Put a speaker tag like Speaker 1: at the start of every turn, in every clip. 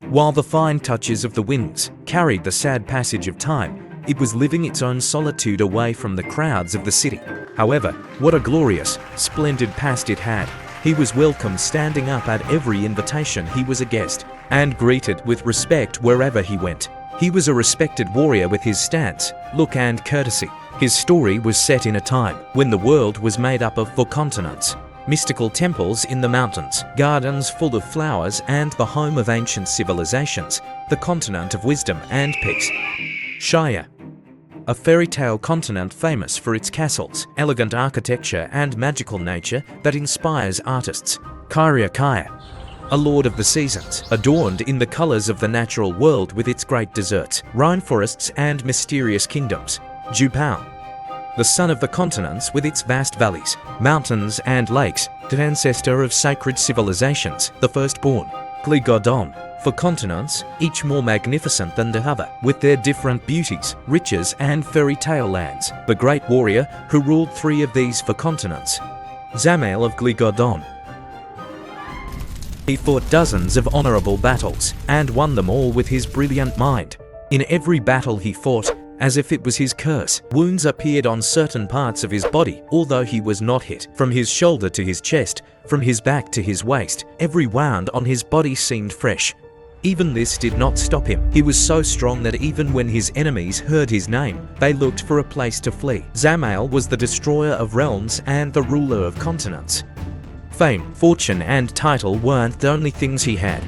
Speaker 1: While the fine touches of the winds carried the sad passage of time, it was living its own solitude away from the crowds of the city. However, what a glorious, splendid past it had. He was welcomed standing up at every invitation. He was a guest, and greeted with respect wherever he went. He was a respected warrior with his stance, look and courtesy. His story was set in a time when the world was made up of 4 continents, mystical temples in the mountains, gardens full of flowers, and the home of ancient civilizations, the continent of wisdom and peace. Shire, a fairy tale continent famous for its castles, elegant architecture, and magical nature that inspires artists. Kyriakaya, a lord of the seasons, adorned in the colors of the natural world with its great deserts, rainforests, and mysterious kingdoms. Jupal, the son of the continents with its vast valleys, mountains, and lakes, the ancestor of sacred civilizations, the firstborn. Gleegadon, for continents, each more magnificent than the other, with their different beauties, riches, and fairy tale lands. The great warrior who ruled 3 of these 4 continents. Zamael of Gleegadon. He fought dozens of honorable battles, and won them all with his brilliant mind. In every battle he fought, as if it was his curse, wounds appeared on certain parts of his body, although he was not hit. From his shoulder to his chest, from his back to his waist, every wound on his body seemed fresh. Even this did not stop him. He was so strong that even when his enemies heard his name, they looked for a place to flee. Zamael was the destroyer of realms and the ruler of continents. Fame, fortune, and title weren't the only things he had.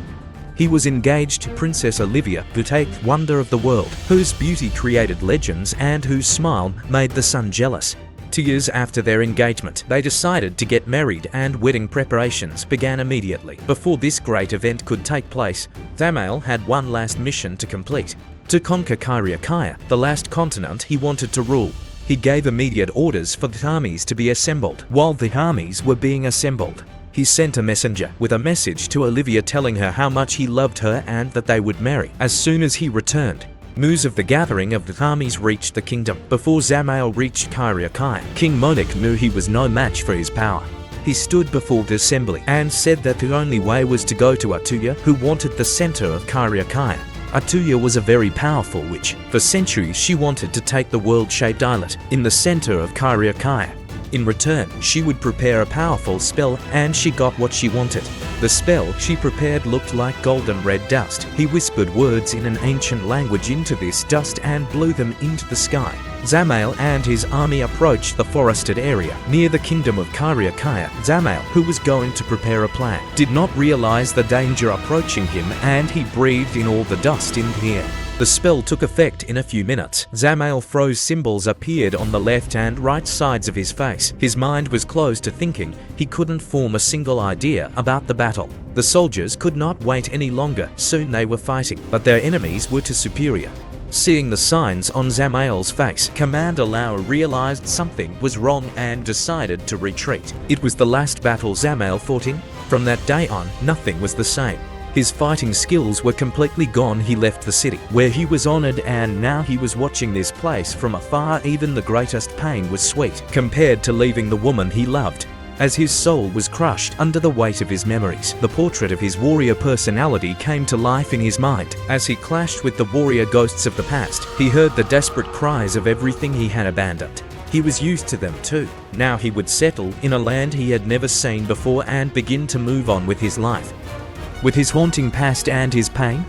Speaker 1: He was engaged to Princess Olivia, the 8th wonder of the world, whose beauty created legends and whose smile made the sun jealous. 2 years after their engagement, they decided to get married, and wedding preparations began immediately. Before this great event could take place, Zamael had one last mission to complete: to conquer Kyriakaya, the last continent he wanted to rule. He gave immediate orders for the armies to be assembled. While the armies were being assembled, he sent a messenger with a message to Olivia telling her how much he loved her and that they would marry. As soon as he returned, news of the gathering of the armies reached the kingdom. Before Zamael reached Kyriakaya, King Monarch knew he was no match for his power. He stood before the assembly and said that the only way was to go to Atuya, who wanted the center of Kyriakaya. Atuya was a very powerful witch. For centuries she wanted to take the world-shaped islet in the center of Kyriakaya. In return, she would prepare a powerful spell, and she got what she wanted. The spell she prepared looked like golden red dust. He whispered words in an ancient language into this dust and blew them into the sky. Zamael and his army approached the forested area near the kingdom of Kyriakaya. Zamael, who was going to prepare a plan, did not realize the danger approaching him, and he breathed in all the dust in the air. The spell took effect in a few minutes. Zamael froze symbols appeared on the left and right sides of his face. His mind was closed to thinking. He couldn't form a single idea about the battle. The soldiers could not wait any longer. Soon they were fighting, but their enemies were too superior. Seeing the signs on Zamael's face, Commander Lau realized something was wrong and decided to retreat. It was the last battle Zamael fought in. From that day on, nothing was the same. His fighting skills were completely gone. He left the city, where he was honored, and now he was watching this place from afar. Even the greatest pain was sweet, compared to leaving the woman he loved, as his soul was crushed under the weight of his memories. The portrait of his warrior personality came to life in his mind. As he clashed with the warrior ghosts of the past, he heard the desperate cries of everything he had abandoned. He was used to them too. Now he would settle in a land he had never seen before and begin to move on with his life. With his haunting past and his pain,